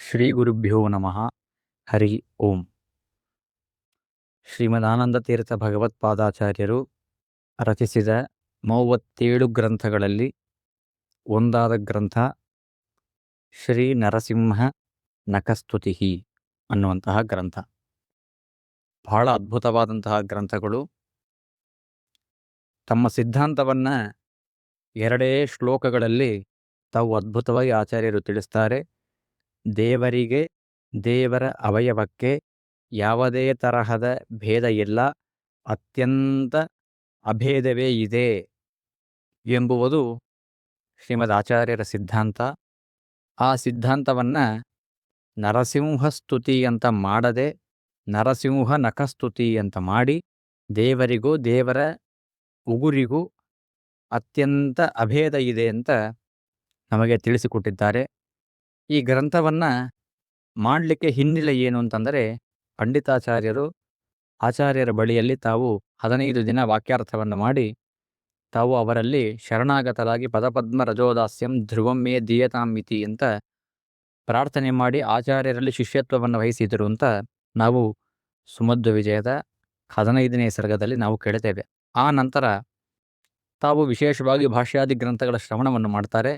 ಶ್ರೀ ಗುರುಭ್ಯೋ ನಮಃ. ಹರಿ ಓಂ. ಶ್ರೀಮದಾನಂದ ತೀರ್ಥ ಭಗವತ್ಪಾದಾಚಾರ್ಯರು ರಚಿಸಿದ 37 ಗ್ರಂಥಗಳಲ್ಲಿ ಒಂದಾದ ಗ್ರಂಥ ಶ್ರೀ ನರಸಿಂಹ ನಖಸ್ತುತಿ ಅನ್ನುವಂತಹ ಗ್ರಂಥ. ಬಹಳ ಅದ್ಭುತವಾದಂತಹ ಗ್ರಂಥಗಳು. ತಮ್ಮ ಸಿದ್ಧಾಂತವನ್ನು 2 ಶ್ಲೋಕಗಳಲ್ಲಿ ತಾವು ಅದ್ಭುತವಾಗಿ ಆಚಾರ್ಯರು ತಿಳಿಸ್ತಾರೆ. ದೇವರಿಗೆ, ದೇವರ ಅವಯವಕ್ಕೆ ಯಾವುದೇ ತರಹದ ಭೇದ ಇಲ್ಲ, ಅತ್ಯಂತ ಅಭೇದವೇ ಇದೆ ಎಂಬುವುದು ಶ್ರೀಮದ್ ಆಚಾರ್ಯರ ಸಿದ್ಧಾಂತ. ಆ ಸಿದ್ಧಾಂತವನ್ನು ನರಸಿಂಹ ಸ್ತುತಿ ಅಂತ ಮಾಡದೆ ನರಸಿಂಹ ನಖಸ್ತುತಿ ಅಂತ ಮಾಡಿ, ದೇವರಿಗೂ ದೇವರ ಉಗುರಿಗೂ ಅತ್ಯಂತ ಅಭೇದ ಇದೆ ಅಂತ ನಮಗೆ ತಿಳಿಸಿಕೊಟ್ಟಿದ್ದಾರೆ. ಈ ಗ್ರಂಥವನ್ನು ಮಾಡಲಿಕ್ಕೆ ಹಿನ್ನೆಲೆ ಏನು ಅಂತಂದರೆ, ಪಂಡಿತಾಚಾರ್ಯರು ಆಚಾರ್ಯರ ಬಳಿಯಲ್ಲಿ ತಾವು 15 ದಿನ ವಾಕ್ಯಾರ್ಥವನ್ನು ಮಾಡಿ, ತಾವು ಅವರಲ್ಲಿ ಶರಣಾಗತರಾಗಿ ಪದಪದ್ಮ ರಜೋದಾಸ್ಯಂ ಧ್ರುವಂ ಮೇ ದೀಯತಾಮಿತಿ ಅಂತ ಪ್ರಾರ್ಥನೆ ಮಾಡಿ ಆಚಾರ್ಯರಲ್ಲಿ ಶಿಷ್ಯತ್ವವನ್ನು ವಹಿಸಿದರು ಅಂತ ನಾವು ಸುಮಧ್ವ ವಿಜಯದ 15ನೇ ಸರ್ಗದಲ್ಲಿ ನಾವು ಕೇಳುತ್ತೇವೆ. ಆ ನಂತರ ತಾವು ವಿಶೇಷವಾಗಿ ಭಾಷ್ಯಾದಿ ಗ್ರಂಥಗಳ ಶ್ರವಣವನ್ನು ಮಾಡ್ತಾರೆ.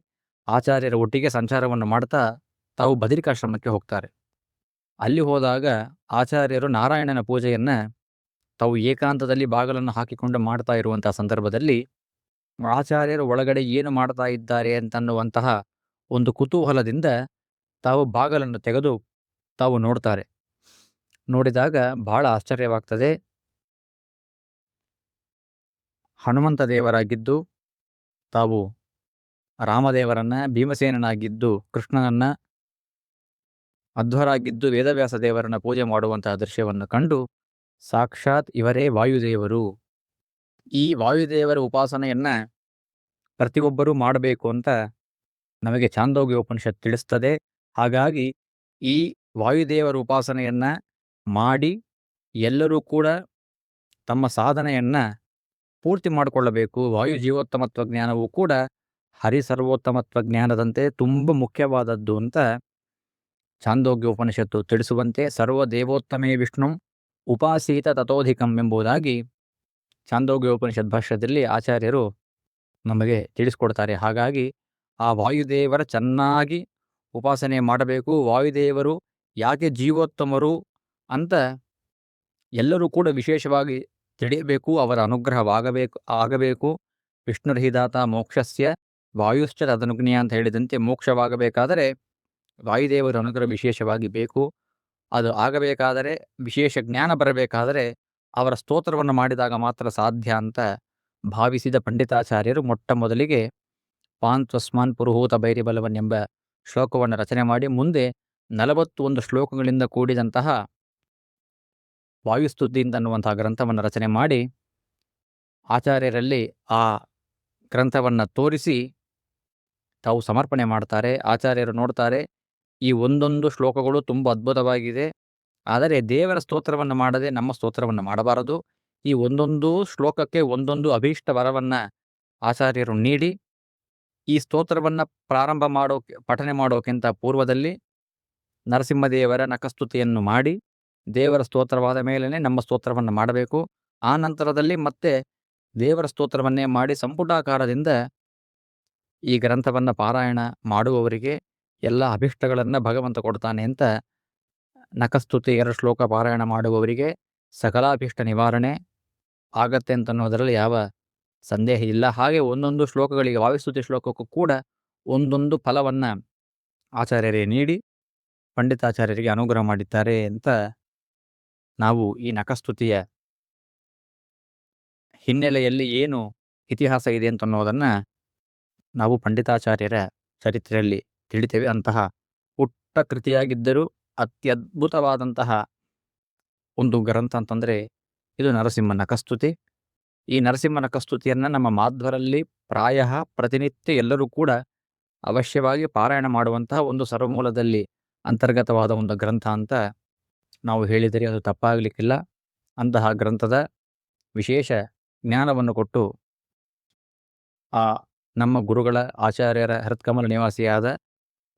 ಆಚಾರ್ಯರ ಒಟ್ಟಿಗೆ ಸಂಚಾರವನ್ನು ಮಾಡ್ತಾ ತಾವು ಬದರಿಕಾಶ್ರಮಕ್ಕೆ ಹೋಗ್ತಾರೆ. ಅಲ್ಲಿ ಹೋದಾಗ ಆಚಾರ್ಯರು ನಾರಾಯಣನ ಪೂಜೆಯನ್ನು ತಾವು ಏಕಾಂತದಲ್ಲಿ ಬಾಗಿಲನ್ನು ಹಾಕಿಕೊಂಡು ಮಾಡ್ತಾ ಇರುವಂತಹ ಸಂದರ್ಭದಲ್ಲಿ ಆಚಾರ್ಯರು ಒಳಗಡೆ ಏನು ಮಾಡ್ತಾ ಇದ್ದಾರೆ ಅಂತನ್ನುವಂತಹ ಒಂದು ಕುತೂಹಲದಿಂದ ತಾವು ಬಾಗಿಲನ್ನು ತೆಗೆದು ತಾವು ನೋಡ್ತಾರೆ. ನೋಡಿದಾಗ ಬಹಳ ಆಶ್ಚರ್ಯವಾಗ್ತದೆ. ಹನುಮಂತ ದೇವರಾಗಿದ್ದು ತಾವು ರಾಮದೇವರನ್ನ, ಭೀಮಸೇನನಾಗಿದ್ದು ಕೃಷ್ಣನನ್ನ, ಮಧ್ವರಾಗಿದ್ದು ವೇದವ್ಯಾಸ ದೇವರನ್ನ ಪೂಜೆ ಮಾಡುವಂತಹ ದೃಶ್ಯವನ್ನು ಕಂಡು ಸಾಕ್ಷಾತ್ ಇವರೇ ವಾಯುದೇವರು, ಈ ವಾಯುದೇವರ ಉಪಾಸನೆಯನ್ನ ಪ್ರತಿಯೊಬ್ಬರೂ ಮಾಡಬೇಕು ಅಂತ ನಮಗೆ ಛಾಂದೋಗ್ಯ ಉಪನಿಷತ್ ತಿಳಿಸ್ತದೆ. ಹಾಗಾಗಿ ಈ ವಾಯುದೇವರ ಉಪಾಸನೆಯನ್ನ ಮಾಡಿ ಎಲ್ಲರೂ ಕೂಡ ತಮ್ಮ ಸಾಧನೆಯನ್ನ ಪೂರ್ತಿ ಮಾಡಿಕೊಳ್ಳಬೇಕು. ವಾಯು ಜೀವೋತ್ತಮತ್ವ ಜ್ಞಾನವೂ ಕೂಡ ಹರಿಸರ್ವೋತ್ತಮತ್ವ ಜ್ಞಾನದಂತೆ ತುಂಬ ಮುಖ್ಯವಾದದ್ದು ಅಂತ ಛಾಂದೋಗ್ಯ ಉಪನಿಷತ್ತು ತಿಳಿಸುವಂತೆ ಸರ್ವದೇವೋತ್ತಮೇ ವಿಷ್ಣು ಉಪಾಸೀತ ತಥೋಧಿಕಂ ಎಂಬುದಾಗಿ ಛಾಂದೋಗ್ಯ ಉಪನಿಷತ್ ಭಾಷ್ಯದಲ್ಲಿ ಆಚಾರ್ಯರು ನಮಗೆ ತಿಳಿಸ್ಕೊಡ್ತಾರೆ. ಹಾಗಾಗಿ ಆ ವಾಯುದೇವರ ಚೆನ್ನಾಗಿ ಉಪಾಸನೆ ಮಾಡಬೇಕು. ವಾಯುದೇವರು ಯಾಕೆ ಜೀವೋತ್ತಮರು ಅಂತ ಎಲ್ಲರೂ ಕೂಡ ವಿಶೇಷವಾಗಿ ತಿಳಿಯಬೇಕು. ಅವರ ಅನುಗ್ರಹವಾಗಬೇಕು. ವಿಷ್ಣುರ್ಹಿದಾತ ಮೋಕ್ಷಸ್ಯ ವಾಯುಶ್ಚ ತದನುಜ್ಞೇಯ ಅಂತ ಹೇಳಿದಂತೆ ಮೋಕ್ಷವಾಗಬೇಕಾದರೆ ವಾಯುದೇವರ ಅನುಗ್ರಹ ವಿಶೇಷವಾಗಿ ಬೇಕು. ಅದು ಆಗಬೇಕಾದರೆ, ವಿಶೇಷ ಜ್ಞಾನ ಬರಬೇಕಾದರೆ ಅವರ ಸ್ತೋತ್ರವನ್ನು ಮಾಡಿದಾಗ ಮಾತ್ರ ಸಾಧ್ಯ ಅಂತ ಭಾವಿಸಿದ ಪಂಡಿತಾಚಾರ್ಯರು ಮೊಟ್ಟ ಮೊದಲಿಗೆ ಪಾಂತ್ವಸ್ಮಾನ್ ಪುರುಹೂತ ಭೈರಿಬಲವನ್ ಎಂಬ ಶ್ಲೋಕವನ್ನು ರಚನೆ ಮಾಡಿ, ಮುಂದೆ 41 ಶ್ಲೋಕಗಳಿಂದ ಕೂಡಿದಂತಹ ವಾಯುಸ್ತುತಿ ಅಂತನ್ನುವಂತಹ ಗ್ರಂಥವನ್ನು ರಚನೆ ಮಾಡಿ ಆಚಾರ್ಯರಲ್ಲಿ ಆ ಗ್ರಂಥವನ್ನು ತೋರಿಸಿ ತಾವು ಸಮರ್ಪಣೆ ಮಾಡ್ತಾರೆ. ಆಚಾರ್ಯರು ನೋಡ್ತಾರೆ, ಈ ಒಂದೊಂದು ಶ್ಲೋಕಗಳು ತುಂಬ ಅದ್ಭುತವಾಗಿದೆ, ಆದರೆ ದೇವರ ಸ್ತೋತ್ರವನ್ನು ಮಾಡದೆ ನಮ್ಮ ಸ್ತೋತ್ರವನ್ನು ಮಾಡಬಾರದು. ಈ ಒಂದೊಂದು ಶ್ಲೋಕಕ್ಕೆ ಒಂದೊಂದು ಅಭೀಷ್ಟ ವರವನ್ನು ಆಚಾರ್ಯರು ನೀಡಿ, ಈ ಸ್ತೋತ್ರವನ್ನು ಪಠನೆ ಮಾಡೋಕ್ಕಿಂತ ಪೂರ್ವದಲ್ಲಿ ನರಸಿಂಹದೇವರ ನಖಸ್ತುತಿಯನ್ನು ಮಾಡಿ ದೇವರ ಸ್ತೋತ್ರವಾದ ಮೇಲೇ ನಮ್ಮ ಸ್ತೋತ್ರವನ್ನು ಮಾಡಬೇಕು. ಆ ನಂತರದಲ್ಲಿ ಮತ್ತೆ ದೇವರ ಸ್ತೋತ್ರವನ್ನೇ ಮಾಡಿ ಸಂಪುಟಾಕಾರದಿಂದ ಈ ಗ್ರಂಥವನ್ನು ಪಾರಾಯಣ ಮಾಡುವವರಿಗೆ ಎಲ್ಲ ಅಭಿಷ್ಟಗಳನ್ನು ಭಗವಂತ ಕೊಡ್ತಾನೆ ಅಂತ ನಖಸ್ತುತಿ 2 ಶ್ಲೋಕ ಪಾರಾಯಣ ಮಾಡುವವರಿಗೆ ಸಕಲಾಭಿಷ್ಟ ನಿವಾರಣೆ ಆಗತ್ತೆ ಅಂತನ್ನೋದರಲ್ಲಿ ಯಾವ ಸಂದೇಹ ಇಲ್ಲ. ಹಾಗೆ ಒಂದೊಂದು ಶ್ಲೋಕಗಳಿಗೆ, ವಾಯುಸ್ತುತಿ ಶ್ಲೋಕಕ್ಕೂ ಕೂಡ ಒಂದೊಂದು ಫಲವನ್ನು ಆಚಾರ್ಯರೇ ನೀಡಿ ಪಂಡಿತಾಚಾರ್ಯರಿಗೆ ಅನುಗ್ರಹ ಮಾಡಿದ್ದಾರೆ ಅಂತ ನಾವು ಈ ನಖಸ್ತುತಿಯ ಹಿನ್ನೆಲೆಯಲ್ಲಿ ಏನು ಇತಿಹಾಸ ಇದೆ ಅಂತನ್ನೋದನ್ನು ನಾವು ಪಂಡಿತಾಚಾರ್ಯರ ಚರಿತ್ರೆಯಲ್ಲಿ ತಿಳಿತೇವೆ. ಅಂತಹ ಪುಟ್ಟ ಕೃತಿಯಾಗಿದ್ದರೂ ಅತ್ಯದ್ಭುತವಾದಂತಹ ಒಂದು ಗ್ರಂಥ ಅಂತಂದರೆ ಇದು ನರಸಿಂಹ ನಖಸ್ತುತಿ. ಈ ನರಸಿಂಹ ನಖಸ್ತುತಿಯನ್ನು ನಮ್ಮ ಮಾಧ್ವರಲ್ಲಿ ಪ್ರಾಯ ಪ್ರತಿನಿತ್ಯ ಎಲ್ಲರೂ ಕೂಡ ಅವಶ್ಯವಾಗಿ ಪಾರಾಯಣ ಮಾಡುವಂತಹ ಒಂದು ಸರ್ವಮೂಲದಲ್ಲಿ ಅಂತರ್ಗತವಾದ ಒಂದು ಗ್ರಂಥ ಅಂತ ನಾವು ಹೇಳಿದರೆ ಅದು ತಪ್ಪಾಗಲಿಕ್ಕಿಲ್ಲ. ಅಂತಹ ಗ್ರಂಥದ ವಿಶೇಷ ಜ್ಞಾನವನ್ನು ಕೊಟ್ಟು ಆ ನಮ್ಮ ಗುರುಗಳ ಆಚಾರ್ಯರ ಹೃತ್ಕಮಲ ನಿವಾಸಿಯಾದ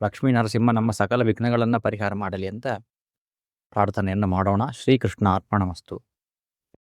ಲಕ್ಷ್ಮೀ ನರಸಿಂಹ ನಮ್ಮ ಸಕಲ ವಿಘ್ನಗಳನ್ನು ಪರಿಹಾರ ಮಾಡಲಿ ಅಂತ ಪ್ರಾರ್ಥನೆಯನ್ನು ಮಾಡೋಣ. ಶ್ರೀಕೃಷ್ಣ ಅರ್ಪಣಮಸ್ತು.